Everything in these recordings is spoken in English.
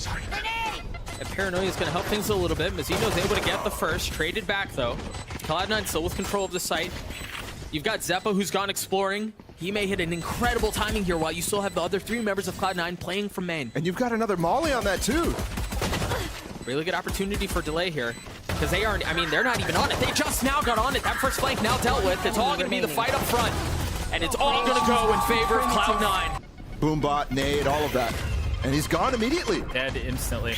And Paranoia is going to help things a little bit. Mazino's able to get the first, traded back though. Cloud9 still with control of the site. You've got Xeppaa who's gone exploring. He may hit an incredible timing here while you still have the other 3 members of Cloud9 playing from main. And you've got another Molly on that too. Really good opportunity for delay here. Because they aren't, I mean, they're not even on it. They just now got on it. That first flank now dealt with. It's all going to be the fight up front. And it's all going to go in favor of Cloud9. Boombot, nade, all of that. And he's gone immediately. Dead instantly.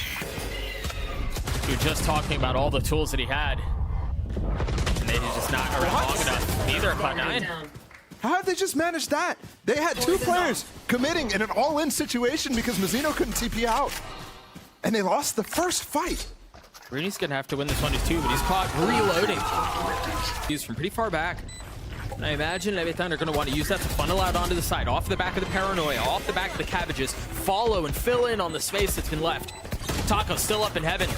You're just talking about all the tools that he had. And they just not around long enough. Neither are Cloud9. How did they just manage that? They had 2 players committing in an all-in situation because Mazino couldn't TP out. And they lost the first fight. Runi's gonna have to win this one too, but he's caught reloading. He's from pretty far back. And I imagine Leviatán are gonna want to use that to funnel out onto the side, off the back of the Paranoia, off the back of the Cabbages, follow and fill in on the space that's been left. Taco still up in heaven.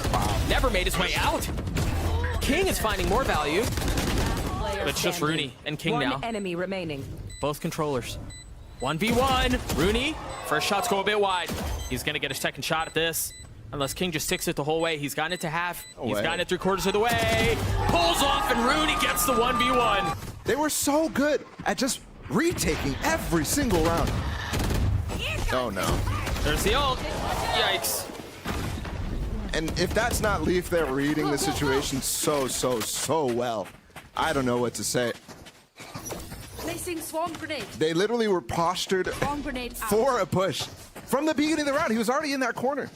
Never made his way out. kiNgg is finding more value. But it's just runi and kiNgg now. One enemy remaining. Both controllers. 1v1. Runi, first shots go a bit wide. He's gonna get a second shot at this. Unless kiNgg just sticks it the whole way. He's gotten it to half. He's gotten it 3/4 of the way. Pulls off and Runi gets the 1v1. They were so good at just retaking every single round. Oh no. There's the ult. Yikes. And if that's not Leaf, they're reading the situation so well. I don't know what to say. Placing swarm grenade. They literally were postured Swarm grenade out. for a push. From the beginning of the round, he was already in that corner.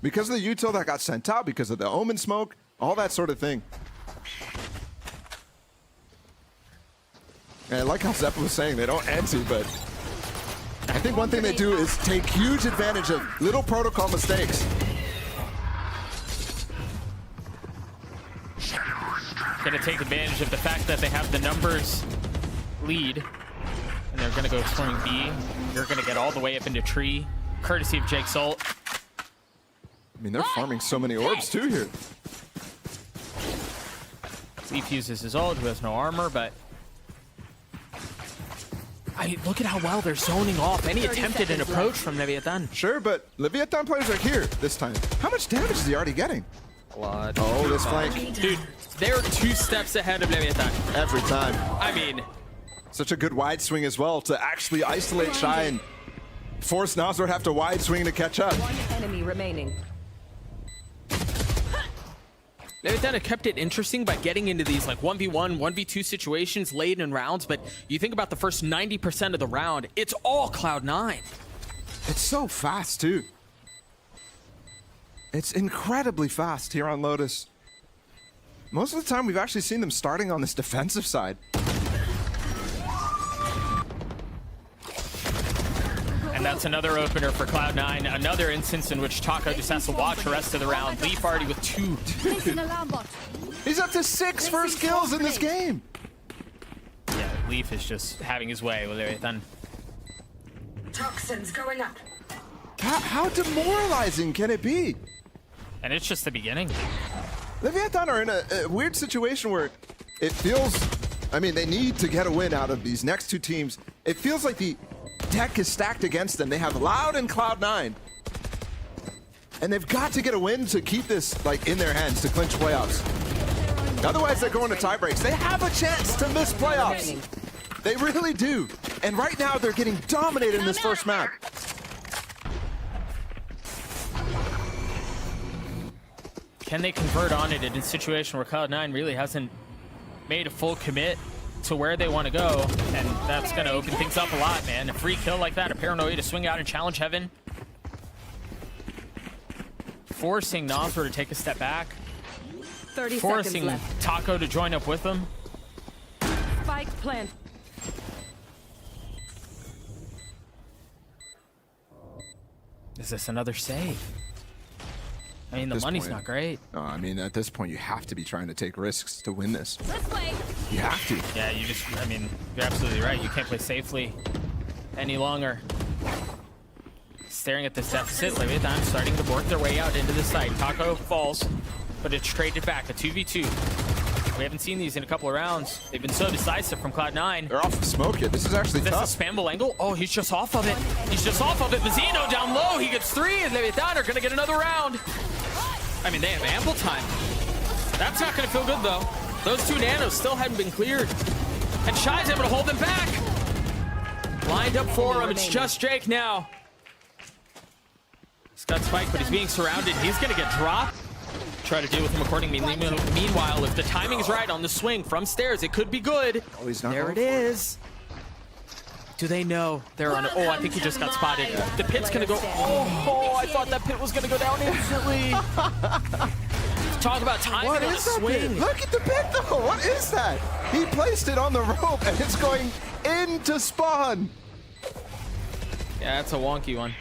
Because of the util that got sent out, because of the omen smoke, all that sort of thing. And I like how Xeppaa was saying they don't anti, but I think one thing they do is take huge advantage of little protocol mistakes. Gonna take advantage of the fact that they have the numbers lead. And they're gonna go exploring B. You're gonna get all the way up into tree, courtesy of Jake's ult. I mean, they're farming so many orbs too here. Leaf uses his ult, who has no armor, but I mean, look at how well they're zoning off any attempted an approach from Leviatán. Sure, but Leviatán players are here this time. How much damage is he already getting? A lot. Oh, this flank. Dude, they're 2 steps ahead of Leviatán. Every time. I mean, Such a good wide swing as well to actually isolate Shyy and force Nazar to have to wide swing to catch up. One enemy remaining. Leviatán have kept it interesting by getting into these like 1v1, 1v2 situations late in rounds, but you think about the first 90% of the round, it's all Cloud9. It's so fast too. It's incredibly fast here on Lotus. Most of the time we've actually seen them starting on this defensive side. And that's another opener for Cloud9. Another instance in which Taco just has to watch the rest of the round. Leaf already with 2. He's up to 6 first kills in this game. Yeah, Leaf is just having his way with everything. Toxins going up. How demoralizing can it be? And it's just the beginning. Leviatán are in a weird situation where it feels, I mean, they need to get a win out of these next 2 teams. It feels like the deck is stacked against them. They have Loud and Cloud9. And they've got to get a win to keep this like in their hands to clinch playoffs. Otherwise, they're going to tie breaks. They have a chance to miss playoffs. They really do. And right now, they're getting dominated in this first map. Can they convert on it in a situation where Cloud9 really hasn't made a full commit to where they want to go? And that's going to open things up a lot, man. A free kill like that, a Paranoia to swing out and challenge heaven. Forcing Nazar to take a step back. 30 Forcing seconds left. Taco to join up with them. Spike plant. Is this another save? I mean, the money's not great. No, I mean, at this point, you have to be trying to take risks to win this. This way. You have to. Yeah, you just, I mean, you're absolutely right. You can't play safely any longer. Staring at this deficit, Leviatán starting to work their way out into the site. Taco falls, but it's traded back, a 2v2. We haven't seen these in a couple of rounds. They've been so decisive from Cloud9. They're off of smoke here. This is actually This tough. is spammable angle. Oh, he's just off of it. He's just off of it. Mazino down low. He gets 3, and Leviatán are going to get another round. I mean, they have ample time. That's not going to feel good, though. Those 2 nanos still hadn't been cleared. And Shyy's able to hold them back. Lined up for him. It's just Jake now. He's got Spike, but he's being surrounded. He's going to get dropped. Try to deal with him accordingly. Meanwhile, if the timing is right on the swing from stairs, it could be good. Oh, he's not there going it for it. is. Do they know they're on? Oh, I think he just got spotted. The pit's gonna go. Oh, I thought that pit was gonna go down instantly. Talk about timing What on a is that swing. pit? Look at the pit, though. What is that? He placed it on the rope, and it's going into spawn. Yeah, that's a wonky one.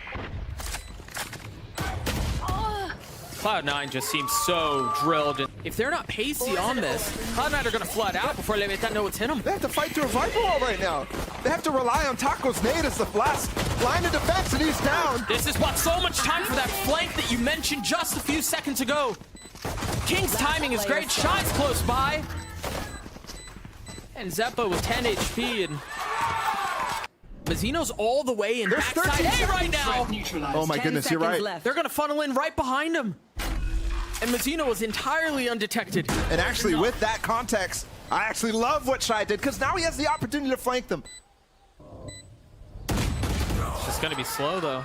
Cloud9 just seems so drilled. If they're not pacey on this, Cloud9 are gonna flood out before Leviatán know what's hit them. They have to fight through a Viper wall right now. They have to rely on Taco's nade as the last line of defense, and he's down. This has bought so much time for that flank that you mentioned just a few seconds ago. kiNgg's timing is great. Shyy's close by. And Xeppaa with 10 HP, and Mazino's all the way in There's backside 13 A right now. Oh my 10 goodness, you're seconds right. left. They're gonna funnel in right behind him. And Mazino was entirely undetected. And actually, with that context, I actually love what Shyy did, because now he has the opportunity to flank them. It's just gonna be slow though.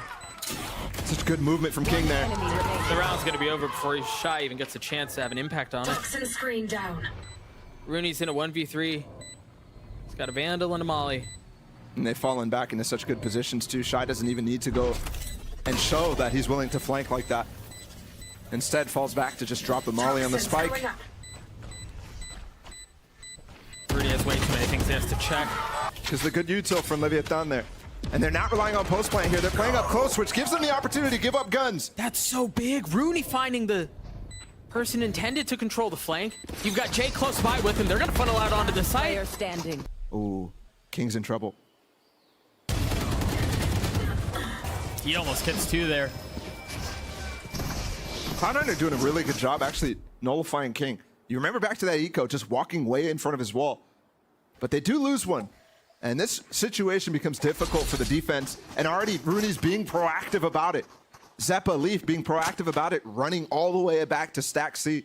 Such good movement from kiNgg there. Enemy remaining. The round's gonna be over before Shyy even gets a chance to have an impact on it. Toxin screen down. Runi's in a 1v3. He's got a Vandal and a Molly. And they've fallen back into such good positions, too. Shyy doesn't even need to go and show that he's willing to flank like that. Instead, falls back to just drop the Molly on the Toxins spike. going up. Runi has way too many things he has to check. Because the good util from Leviatán there. And they're not relying on post plant here. They're playing up close, which gives them the opportunity to give up guns. That's so big. Runi finding the person intended to control the flank. You've got Jake close by with him. They're gonna funnel out onto the Player site. standing. Ooh, kiNgg's in trouble. He almost gets 2 there. Cloud9 are doing a really good job actually nullifying kiNgg. You remember back to that eco, just walking way in front of his wall. But they do lose one. And this situation becomes difficult for the defense. And already Runi's being proactive about it. Xeppaa, Leaf being proactive about it, running all the way back to stack C.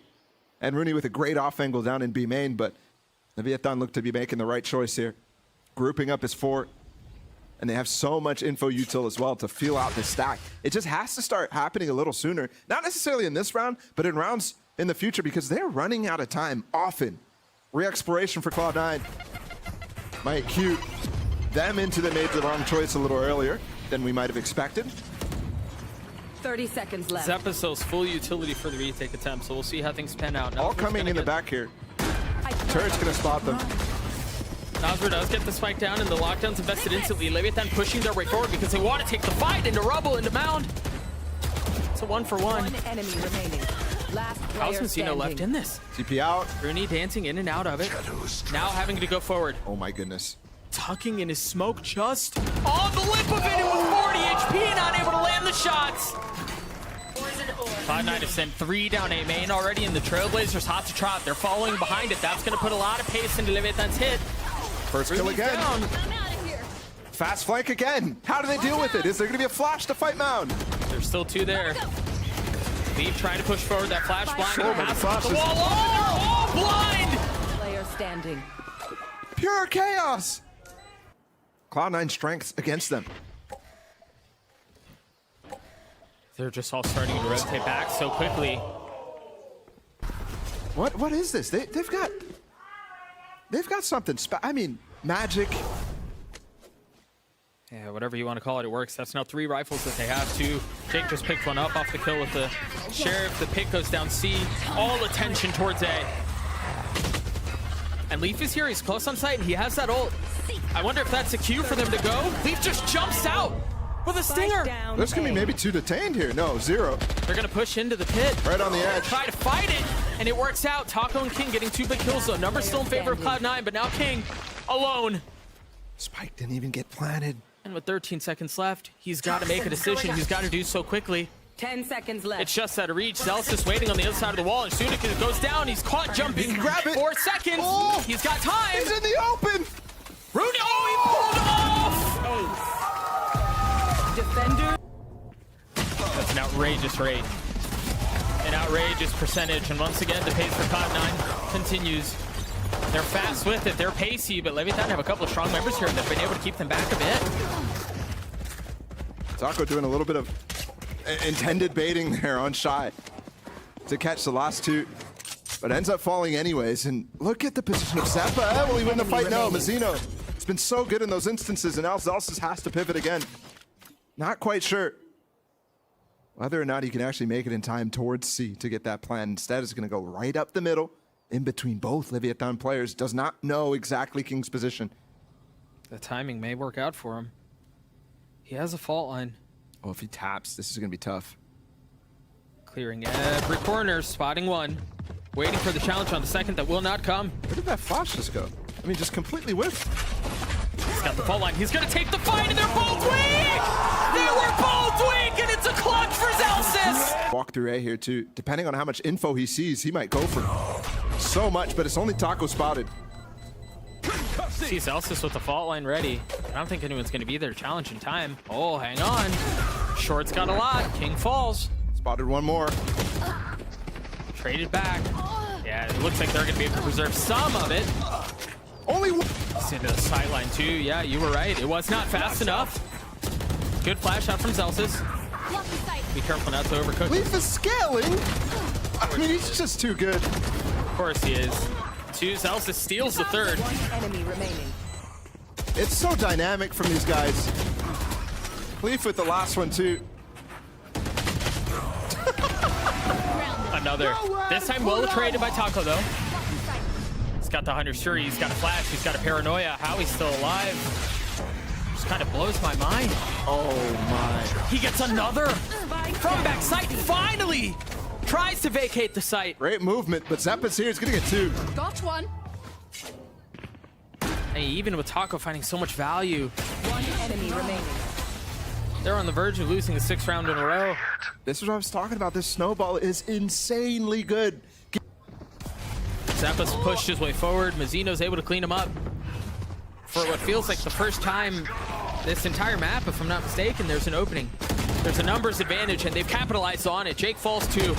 And Runi with a great off angle down in B main, but Leviatán looked to be making the right choice here. Grouping up his 4. And they have so much info util as well to feel out this stack. It just has to start happening a little sooner. Not necessarily in this round, but in rounds in the future, because they're running out of time often. Re-exploration for Cloud9 might cue them into the made the wrong choice a little earlier than we might have expected. 30 seconds left. Xeppaa sells full utility for the retake attempt, so we'll see how things pan out. All Nosber's coming gonna in the get- back here. Turret's gonna spot them. Nosber does get the spike down, and the lockdown's invested instantly. Leviatán pushing their way forward because they want to take the fight into rubble, into mound. It's a 1-for-1. One enemy remaining. Last How's player Mazino standing. left in this? TP out. Runi dancing in and out of it. Now having to go forward. Oh my goodness. Tucking in his smoke just on the lip of it, and with 40 HP, not able to land the shots. Poison orb. Cloud9 has sent 3 down A main already, and the Trailblazers hot to trot. They're following behind it. That's going to put a lot of pace into Leviatán's hit. First kill Runi's again. down. Fast flank again. How do they deal with it? Is there gonna be a flash to fight mound? There's still 2 there. Leaf trying to push forward that flash blind. Sure, but the Passes flash the is- wall. Oh, blind! Player standing. Pure chaos. Cloud9 strengths against them. They're just all starting to rotate back so quickly. What is this? They've got something. I mean, magic. Yeah, whatever you want to call it, it works. That's now 3 rifles that they have. 2. Jake just picked one up off the kill with the Sheriff. The pick goes down C. All attention towards A. And Leaf is here. He's close on sight, and he has that ult. I wonder if that's a cue for them to go. Leaf just jumps out with a stinger. Down There's gonna be A. maybe 2 detained here. No, 0. They're going to push into the pit. Right on the edge. Try to fight it, and it works out. Taco and kiNgg getting 2 big kills, though. Numbers still in favor of Cloud9, but now kiNgg alone. Spike didn't even get planted. And with 13 seconds left, he's got to make a decision. He's got to do so quickly. 10 seconds left. It's just out of reach. Zellsis waiting on the other side of the wall, and soon as it goes down, he's caught jumping. Grab it. 4 seconds. Oh. He's got time. He's in the open. Runi, oh, he pulled off. Defender. That's an outrageous rate. An outrageous percentage. And once again, the pace for Cloud9 continues. They're fast with it. They're pacey, but Leviatán have a couple of strong members here, and they've been able to keep them back a bit. Taco doing a little bit of intended baiting there on Shyy to catch the last two, but ends up falling anyways. And look at the position of Xeppaa. Will he win the fight? No, Mazino. It's been so good in those instances, and now Zellsis has to pivot again. Not quite sure whether or not he can actually make it in time towards C to get that plan. Instead, it's going to go right up the middle in between both Leviatán players. Does not know exactly kiNgg's position. The timing may work out for him. He has a fault line. Oh, if he taps, this is going to be tough. Clearing every corner, spotting one. Waiting for the challenge on the second that will not come. Where did that flash just go? I mean, just completely whiffed. He's got the fault line. He's going to take the fight, and they're both weak! They were both weak, and it's a clutch for Zellsis! Walk through A here, too. Depending on how much info he sees, he might go for so much, but it's only Taco spotted. See Zellsis with the fault line ready. I don't think anyone's going to be there to challenge in time. Oh, hang on. Short's got a lot. KINgg falls. Spotted one more. Traded back. Yeah, it looks like they're going to be able to preserve some of it. Only one. It's into the sideline, too. Yeah, you were right. It was not fast enough. Good flash out from Zellsis. Be careful not to overcook. Leaf is scaling. I mean, he's just too good. Of course he is. Zellsis steals the third. One enemy remaining. It's so dynamic from these guys. Leaf with the last one, too. Another. This time well traded by Taco, though. He's got the 100 Shyy. He's got a flash. He's got a paranoia. How he's still alive just kind of blows my mind. Oh, my. He gets another from backside. Finally tries to vacate the site. Great movement, but Xeppaa's here. He's going to get two. Got one. Hey, even with Taco finding so much value, One enemy remaining. they're on the verge of losing the 6th round in a row. This is what I was talking about. This snowball is insanely good. Xeppaa's pushed his way forward. Mazino's able to clean him up. For what feels like the first time this entire map, if I'm not mistaken, there's an opening. There's a numbers advantage, and they've capitalized on it. Jake falls 2.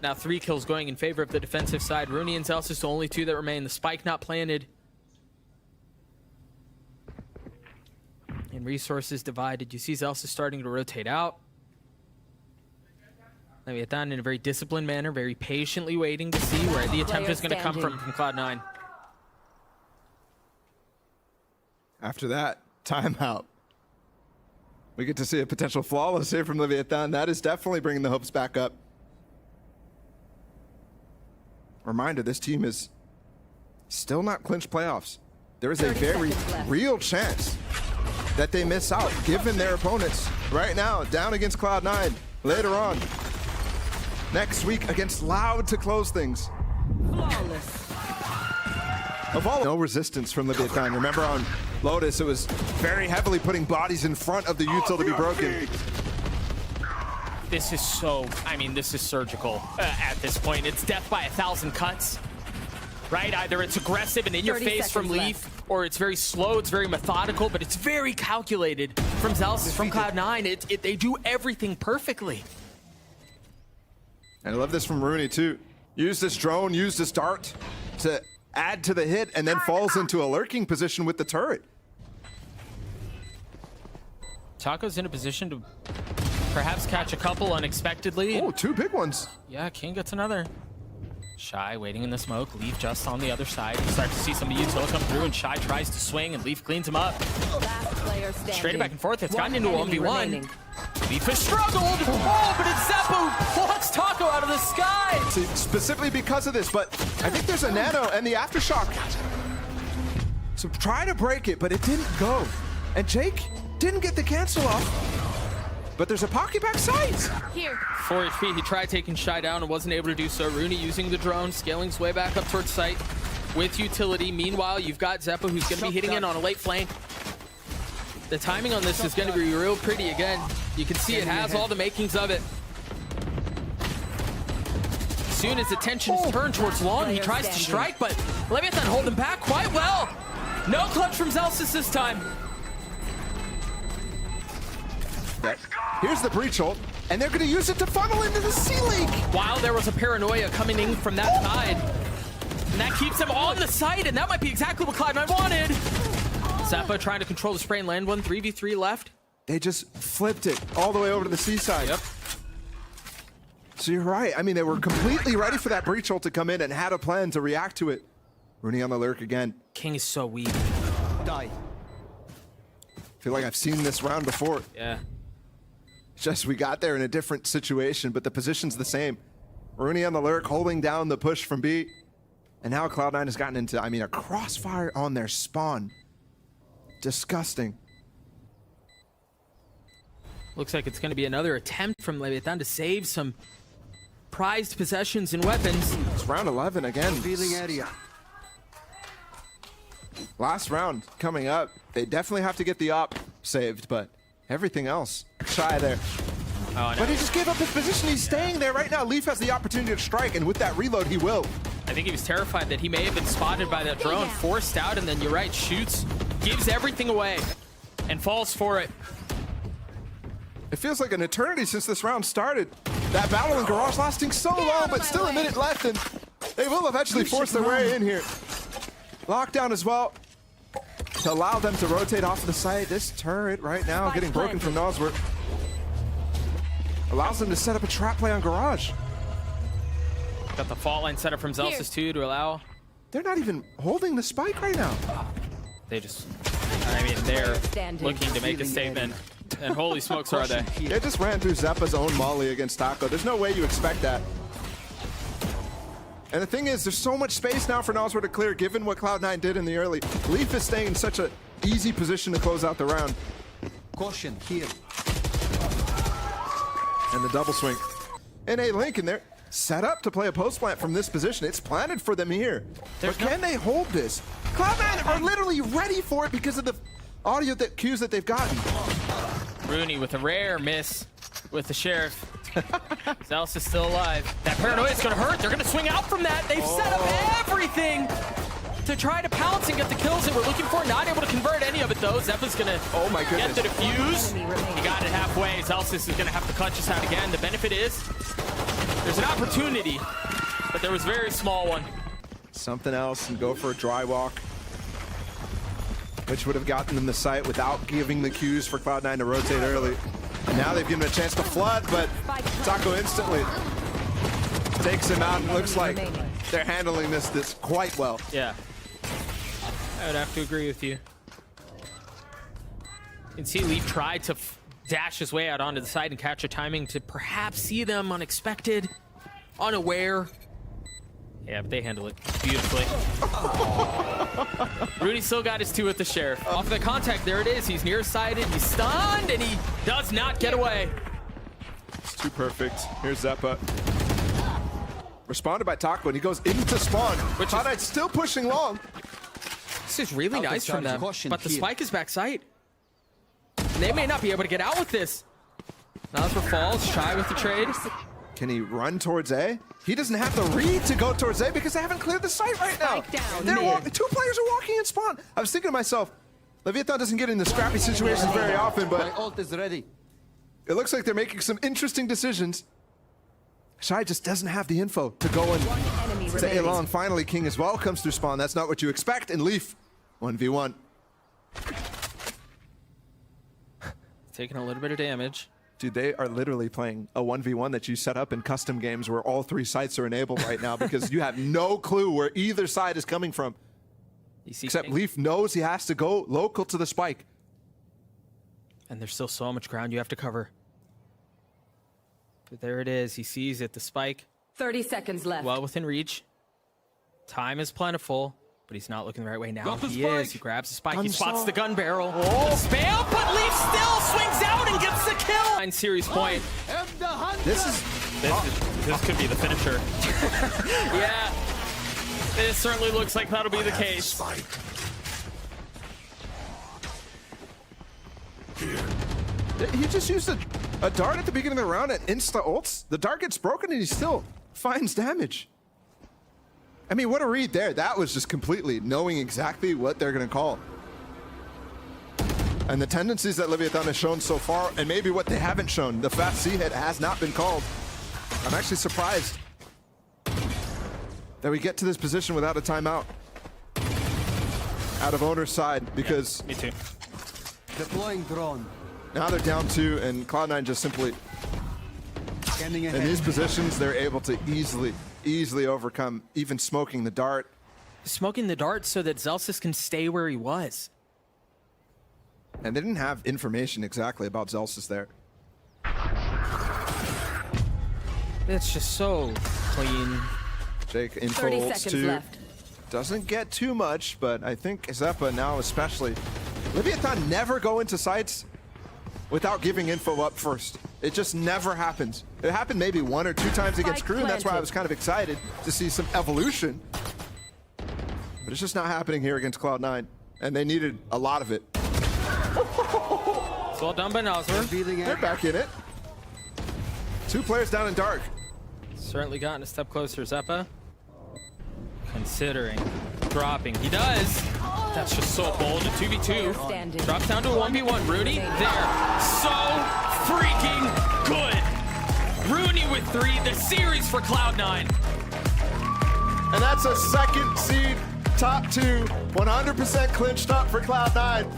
Now 3 kills going in favor of the defensive side. Runi and Zellsis, the only 2 that remain. The spike not planted. And resources divided. You see Zellsis starting to rotate out. Leviatán in a very disciplined manner, very patiently waiting to see where the attempt is going to come from Cloud9. After that, timeout. We get to see a potential flawless here from Leviatán. That is definitely bringing the hopes back up. Reminder, this team is still not clinched playoffs. There is a 30 very seconds left. real chance that they miss out, given their opponents right now, down against Cloud9, later on, next week against Loud to close things. Flawless. Of all, no resistance from Leviatán. Remember on Lotus, it was very heavily putting bodies in front of the util to be broken. This is so, I mean, this is surgical at this point. It's death by 1,000 cuts, right? Either it's aggressive and in your 30 face from seconds Leaf, left. or it's very slow, it's very methodical, but it's very calculated from Zellsis, from Cloud9. They do everything perfectly. And I love this from Runi too. Use this drone, use this dart to add to the hit, and then falls into a lurking position with the turret. Taco's in a position to perhaps catch a couple unexpectedly. Oh, 2 big ones. Yeah, KINgg gets another. Shyy waiting in the smoke. Leaf just on the other side. You start to see some of the util come through, and Shyy tries to swing, and Leaf cleans him up. Last player standing. Straight back and forth. It's gotten into a enemy 1v1. remaining. Leaf has struggled. Oh, but it's Xeppaa who plucks Taco out of the sky. See, specifically because of this, but I think there's a nano and the aftershock. So try to break it, but it didn't go. And Jake didn't get the cancel off. But there's a pocket back sight. Here. 4 HP. He tried taking Shyy down and wasn't able to do so. Runi using the drone, scaling his way back up towards site with utility. Meanwhile, you've got Xeppaa who's going to be hitting in on a late flank. The timing on this is going to be real pretty again. You can see it has all the makings of it. As soon as attention is turned towards Long, he tries to strike, but Leviatán holding back quite well. No clutch from Zellsis this time. Here's the breach ult, and they're going to use it to funnel into the C-League. While there was a paranoia coming in from that side. And that keeps them on the site, and that might be exactly what Cloud9 wanted. Xeppaa trying to control the spray and land one, 3v3 left. They just flipped it all the way over to the seaside. Yep. So you're right. I mean, they were completely ready for that breach ult to come in and had a plan to react to it. Runi on the lurk again. kiNgg is so weak. Die. Feel like I've seen this round before. Yeah. Just we got there in a different situation, but the position's the same. Runi on the lurk, holding down the push from B. And now Cloud9 has gotten into, I mean, a crossfire on their spawn. Disgusting. Looks like it's going to be another attempt from Leviatán to save some prized possessions and weapons. It's round 11 again. Revealing area. Last round coming up. They definitely have to get the op saved, but everything else, Shyy there. Oh, no. But he just gave up his position. He's staying there right now. Leaf has the opportunity to strike, and with that reload, he will. I think he was terrified that he may have been spotted by that drone, forced out, and then you're right, shoots, gives everything away, and falls for it. It feels like an eternity since this round started. That battle in Garage lasting so long, but still a minute left, and they will eventually force their way in here. Lockdown as well to allow them to rotate off of the site. This turret right now getting broken from Nosworth allows them to set up a trap play on Garage. Got the fault line set up from Zellsis too to allow. They're not even holding the spike right now. They just, I mean, they're looking to make a statement. And holy smokes are they. They just ran through Xeppaa's own molly against Taco. There's no way you expect that. And the thing is, there's so much space now for Nosworth to clear, given what Cloud9 did in the early. Leaf is staying in such an easy position to close out the round. Caution here. And the double swing. And a Link in there, set up to play a post plant from this position. It's planted for them here. But can they hold this? Cloud9 are literally ready for it because of the audio cues that they've gotten. Runi with a rare miss with the Sheriff. Zellsis is still alive. That paranoia is going to hurt. They're going to swing out from that. They've set up everything to try to pounce and get the kills they were looking for. Not able to convert any of it, though. Xeppaa's going to get the defuse. He got it halfway. Zellsis is going to have to clutch this out again. The benefit is there's an opportunity, but there was a very small one. Something else and go for a dry walk, which would have gotten them the site without giving the cues for Cloud9 to rotate early. And now they've given him a chance to flood, but Taco instantly takes him out, and looks like they're handling this quite well. Yeah, I would have to agree with you. You can see Leaf tried to dash his way out onto the side and catch a timing to perhaps see them unexpected, unaware. Yeah, but they handle it beautifully. Rudy still got his two with the Sheriff. Off the contact, there it is. He's nearsighted, he's stunned, and he does not get away. It's too perfect. Here's Xeppaa. Responded by Taco, and he goes into spawn. Cloud9 still pushing long. This is really nice from them, but the spike is backside. They may not be able to get out with this. Nosworth falls, Shyy with the trade. Can he run towards A? He doesn't have the read to go towards A because they haven't cleared the site right now. Two players are walking in spawn. I was thinking to myself, Leviatán doesn't get into scrappy situations very often, but My ult is ready. it looks like they're making some interesting decisions. Shyy just doesn't have the info to go and stay along. Finally, kiNgg as well comes through spawn. That's not what you expect. And Leaf, 1v1. Taking a little bit of damage. Dude, they are literally playing a 1v1 that you set up in custom games where all three sites are enabled right now because you have no clue where either side is coming from. Except kiNgg. Leaf knows he has to go local to the spike. And there's still so much ground you have to cover. But there it is. He sees it. The spike, 30 seconds left. well within reach. Time is plentiful, but he's not looking the right way now. He is. He grabs the spike. He spots the gun barrel. The spam, but Leaf still swings out and gets the kill. 9 series point. This This could be the finisher. Yeah. It certainly looks like that'll be the case. He just used a dart at the beginning of the round and insta ults. The dart gets broken and he still finds damage. I mean, what a read there. That was just completely knowing exactly what they're going to call. And the tendencies that Leviatán has shown so far, and maybe what they haven't shown, the fast C hit has not been called. I'm actually surprised that we get to this position without a timeout out of owner's side, because Me too. Deploying drone. now they're down 2 and Cloud9 just simply, Scanning in ahead. these positions, they're able to easily overcome even smoking the dart. Smoking the dart so that Zellsis can stay where he was. And they didn't have information exactly about Zellsis there. It's just so clean. Jake 30 info ults seconds too. left. Doesn't get too much, but I think Xeppaa now especially. Leviatán never go into sites without giving info up first. It just never happens. It happened maybe 1 or 2 times against Spike Crew, and that's why I planted. was kind of excited to see some evolution. But it's just not happening here against Cloud9, and they needed a lot of it. It's well done by Nazar. Revealing They're air. back in it. 2 players down in dark. Certainly gotten a step closer, Xeppaa. Considering dropping. He does. That's just so bold. A 2v2. Standing. Drops down to a 1v1. Runi there. So freaking good. Runi with 3. The series for Cloud9. And that's a second seed, top 2, 100% clinched up for Cloud9.